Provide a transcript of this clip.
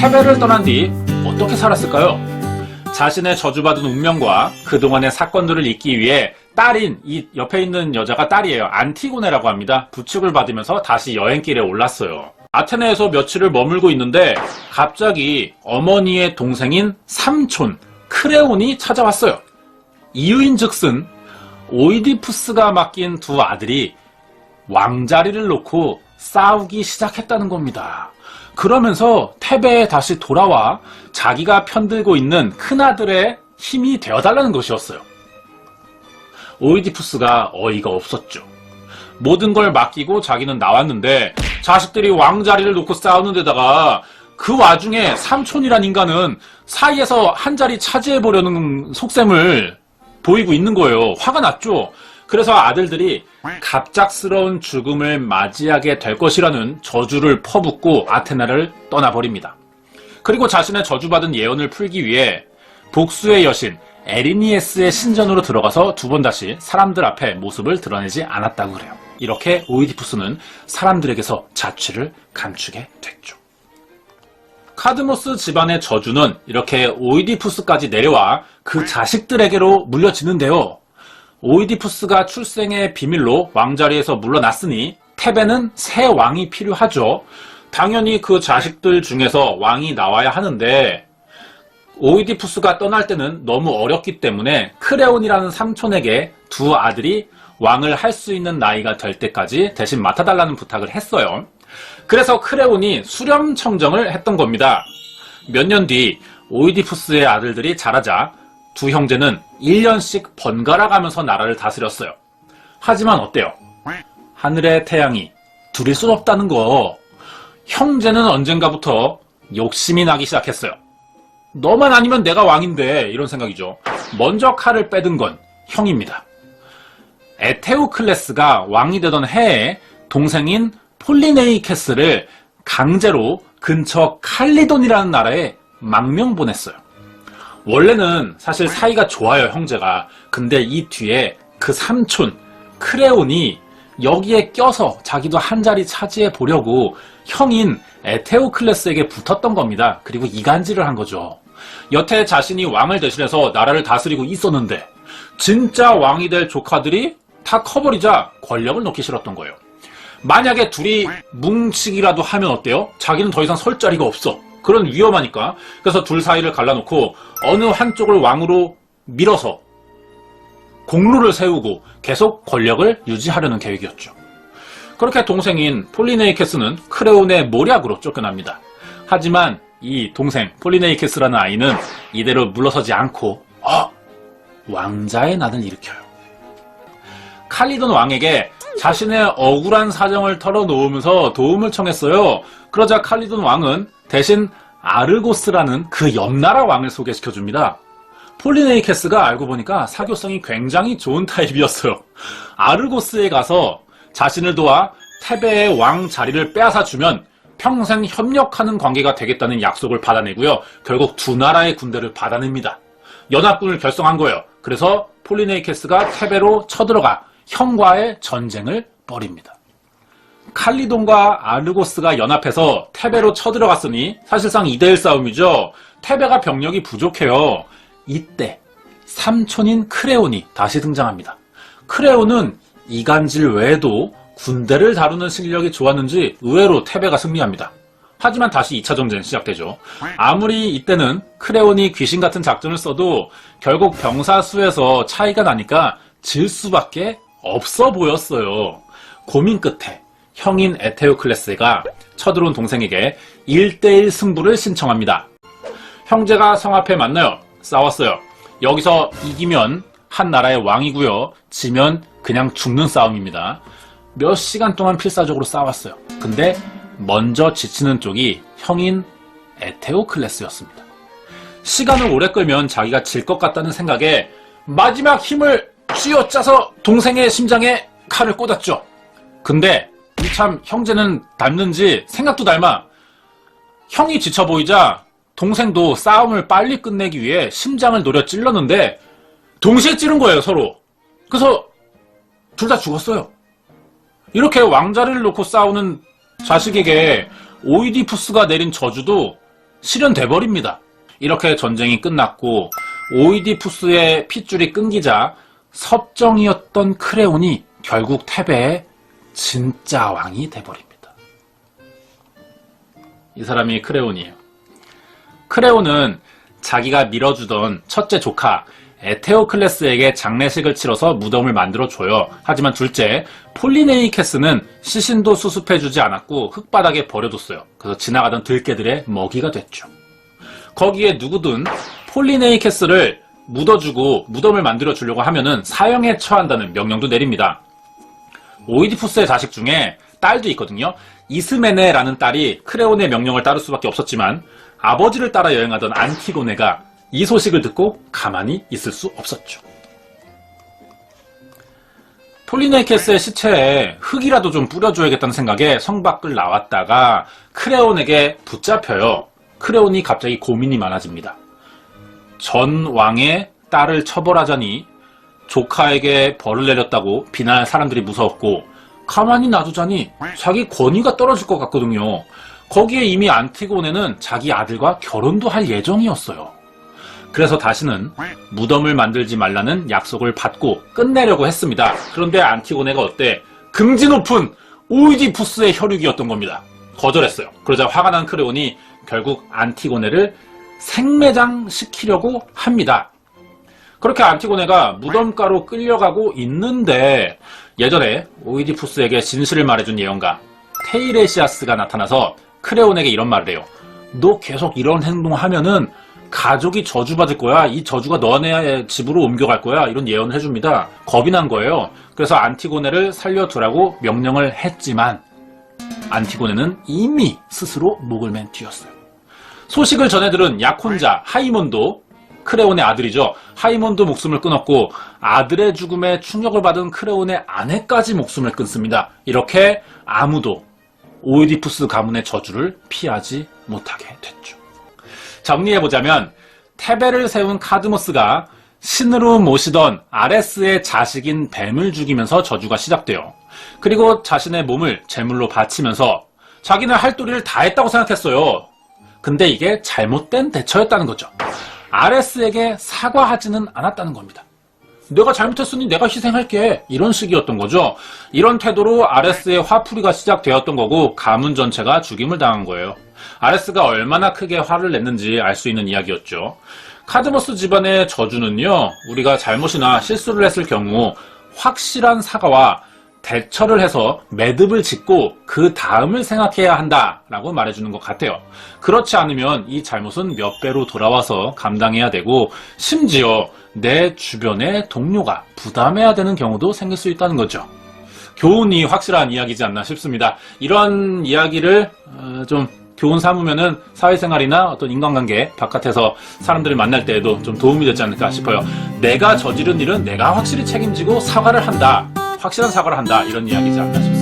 테베를 떠난 뒤 어떻게 살았을까요? 자신의 저주받은 운명과 그동안의 사건들을 잊기 위해 딸인, 이 옆에 있는 여자가 딸이에요. 안티고네라고 합니다. 부축을 받으면서 다시 여행길에 올랐어요. 아테네에서 며칠을 머물고 있는데 갑자기 어머니의 동생인 삼촌 크레온이 찾아왔어요. 이유인즉슨 오이디푸스가 맡긴 두 아들이 왕자리를 놓고 싸우기 시작했다는 겁니다. 그러면서 테베에 다시 돌아와 자기가 편들고 있는 큰아들의 힘이 되어달라는 것이었어요. 오이디푸스가 어이가 없었죠. 모든 걸 맡기고 자기는 나왔는데 자식들이 왕자리를 놓고 싸우는 데다가 그 와중에 삼촌이란 인간은 사이에서 한 자리 차지해보려는 속셈을 보이고 있는 거예요. 화가 났죠. 그래서 아들들이 갑작스러운 죽음을 맞이하게 될 것이라는 저주를 퍼붓고 아테네를 떠나버립니다. 그리고 자신의 저주받은 예언을 풀기 위해 복수의 여신 에리니에스의 신전으로 들어가서 두 번 다시 사람들 앞에 모습을 드러내지 않았다고 그래요. 이렇게 오이디푸스는 사람들에게서 자취를 감추게 됐죠. 카드모스 집안의 저주는 이렇게 오이디푸스까지 내려와 그 자식들에게로 물려지는데요. 오이디푸스가 출생의 비밀로 왕자리에서 물러났으니 테베는 새 왕이 필요하죠. 당연히 그 자식들 중에서 왕이 나와야 하는데 오이디푸스가 떠날 때는 너무 어렸기 때문에 크레온이라는 삼촌에게 두 아들이 왕을 할 수 있는 나이가 될 때까지 대신 맡아달라는 부탁을 했어요. 그래서 크레온이 수렴 청정을 했던 겁니다. 몇 년 뒤 오이디푸스의 아들들이 자라자 두 형제는 1년씩 번갈아 가면서 나라를 다스렸어요. 하지만 어때요? 하늘의 태양이 둘일 순 없다는 거. 형제는 언젠가부터 욕심이 나기 시작했어요. 너만 아니면 내가 왕인데 이런 생각이죠. 먼저 칼을 빼든 건 형입니다. 에테오클레스가 왕이 되던 해에 동생인 폴리네이케스를 강제로 근처 칼리돈이라는 나라에 망명 보냈어요. 원래는 사실 사이가 좋아요, 형제가. 근데 이 뒤에 그 삼촌 크레온이 여기에 껴서 자기도 한 자리 차지해 보려고 형인 에테오클레스에게 붙었던 겁니다. 그리고 이간질을 한 거죠. 여태 자신이 왕을 대신해서 나라를 다스리고 있었는데 진짜 왕이 될 조카들이 다 커버리자 권력을 놓기 싫었던 거예요. 만약에 둘이 뭉치기라도 하면 어때요? 자기는 더 이상 설 자리가 없어. 그런 위험하니까. 그래서 둘 사이를 갈라놓고 어느 한쪽을 왕으로 밀어서 공로를 세우고 계속 권력을 유지하려는 계획이었죠. 그렇게 동생인 폴리네이케스는 크레온의 모략으로 쫓겨납니다. 하지만 이 동생 폴리네이케스라는 아이는 이대로 물러서지 않고 왕자의 난을 일으켜요. 칼리돈 왕에게 자신의 억울한 사정을 털어놓으면서 도움을 청했어요. 그러자 칼리돈 왕은 대신 아르고스라는 그 옆나라 왕을 소개시켜줍니다. 폴리네이케스가 알고 보니까 사교성이 굉장히 좋은 타입이었어요. 아르고스에 가서 자신을 도와 테베의 왕 자리를 빼앗아주면 평생 협력하는 관계가 되겠다는 약속을 받아내고요. 결국 두 나라의 군대를 받아냅니다. 연합군을 결성한 거예요. 그래서 폴리네이케스가 테베로 쳐들어가 형과의 전쟁을 벌입니다. 칼리돈과 아르고스가 연합해서 테베로 쳐들어갔으니 사실상 2대1 싸움이죠. 테베가 병력이 부족해요. 이때 삼촌인 크레온이 다시 등장합니다. 크레온은 이간질 외에도 군대를 다루는 실력이 좋았는지 의외로 테베가 승리합니다. 하지만 다시 2차 전쟁이 시작되죠. 아무리 이때는 크레온이 귀신같은 작전을 써도 결국 병사 수에서 차이가 나니까 질 수밖에 없어 보였어요. 고민 끝에 형인 에테오클레스가 쳐들어온 동생에게 1대1 승부를 신청합니다. 형제가 성 앞에 만나요. 싸웠어요. 여기서 이기면 한 나라의 왕이고요. 지면 그냥 죽는 싸움입니다. 몇 시간 동안 필사적으로 싸웠어요. 근데 먼저 지치는 쪽이 형인 에테오클레스였습니다. 시간을 오래 끌면 자기가 질 것 같다는 생각에 마지막 힘을 쥐어짜서 동생의 심장에 칼을 꽂았죠. 근데 참 형제는 닮는지 생각도 닮아. 형이 지쳐 보이자 동생도 싸움을 빨리 끝내기 위해 심장을 노려 찔렀는데 동시에 찌른 거예요, 서로. 그래서 둘 다 죽었어요. 이렇게 왕자리를 놓고 싸우는 자식에게 오이디푸스가 내린 저주도 실현돼 버립니다. 이렇게 전쟁이 끝났고 오이디푸스의 핏줄이 끊기자 섭정이었던 크레온이 결국 테베의 진짜 왕이 돼버립니다. 이 사람이 크레온이에요. 크레온은 자기가 밀어주던 첫째 조카 에테오클레스에게 장례식을 치러서 무덤을 만들어줘요. 하지만 둘째 폴리네이케스는 시신도 수습해주지 않았고 흙바닥에 버려뒀어요. 그래서 지나가던 들개들의 먹이가 됐죠. 거기에 누구든 폴리네이케스를 묻어주고 무덤을 만들어주려고 하면은 사형에 처한다는 명령도 내립니다. 오이디푸스의 자식 중에 딸도 있거든요. 이스메네라는 딸이 크레온의 명령을 따를 수밖에 없었지만 아버지를 따라 여행하던 안티고네가 이 소식을 듣고 가만히 있을 수 없었죠. 폴리네이케스의 시체에 흙이라도 좀 뿌려줘야겠다는 생각에 성 밖을 나왔다가 크레온에게 붙잡혀요. 크레온이 갑자기 고민이 많아집니다. 전 왕의 딸을 처벌하자니 조카에게 벌을 내렸다고 비난할 사람들이 무서웠고 가만히 놔두자니 자기 권위가 떨어질 것 같거든요. 거기에 이미 안티고네는 자기 아들과 결혼도 할 예정이었어요. 그래서 다시는 무덤을 만들지 말라는 약속을 받고 끝내려고 했습니다. 그런데 안티고네가 어때? 금지 높은 오이디푸스의 혈육이었던 겁니다. 거절했어요. 그러자 화가 난 크레온이 결국 안티고네를 생매장시키려고 합니다. 그렇게 안티고네가 무덤가로 끌려가고 있는데 예전에 오이디푸스에게 진실을 말해준 예언가 테이레시아스가 나타나서 크레온에게 이런 말을 해요. 너 계속 이런 행동하면은 가족이 저주받을 거야. 이 저주가 너네 집으로 옮겨갈 거야. 이런 예언을 해줍니다. 겁이 난 거예요. 그래서 안티고네를 살려두라고 명령을 했지만 안티고네는 이미 스스로 목을 맨 뒤였어요. 소식을 전해들은 약혼자 하이몬도 크레온의 아들이죠. 하이몬도 목숨을 끊었고 아들의 죽음에 충격을 받은 크레온의 아내까지 목숨을 끊습니다. 이렇게 아무도 오이디푸스 가문의 저주를 피하지 못하게 됐죠. 정리해보자면 테베를 세운 카드모스가 신으로 모시던 아레스의 자식인 뱀을 죽이면서 저주가 시작돼요. 그리고 자신의 몸을 제물로 바치면서 자기는 할 도리를 다 했다고 생각했어요. 근데 이게 잘못된 대처였다는 거죠. 아레스에게 사과하지는 않았다는 겁니다. 내가 잘못했으니 내가 희생할게. 이런 식이었던 거죠. 이런 태도로 아레스의 화풀이가 시작되었던 거고 가문 전체가 죽임을 당한 거예요. 아레스가 얼마나 크게 화를 냈는지 알 수 있는 이야기였죠. 카드모스 집안의 저주는요. 우리가 잘못이나 실수를 했을 경우 확실한 사과와 대처를 해서 매듭을 짓고 그 다음을 생각해야 한다라고 말해주는 것 같아요. 그렇지 않으면 이 잘못은 몇 배로 돌아와서 감당해야 되고 심지어 내 주변의 동료가 부담해야 되는 경우도 생길 수 있다는 거죠. 교훈이 확실한 이야기지 않나 싶습니다. 이런 이야기를 좀 교훈 삼으면은 사회생활이나 어떤 인간관계 바깥에서 사람들을 만날 때에도 좀 도움이 되지 않을까 싶어요. 내가 저지른 일은 내가 확실히 책임지고 사과를 한다. 확실한 사과를 한다. 이런 이야기지 않나 싶습니다.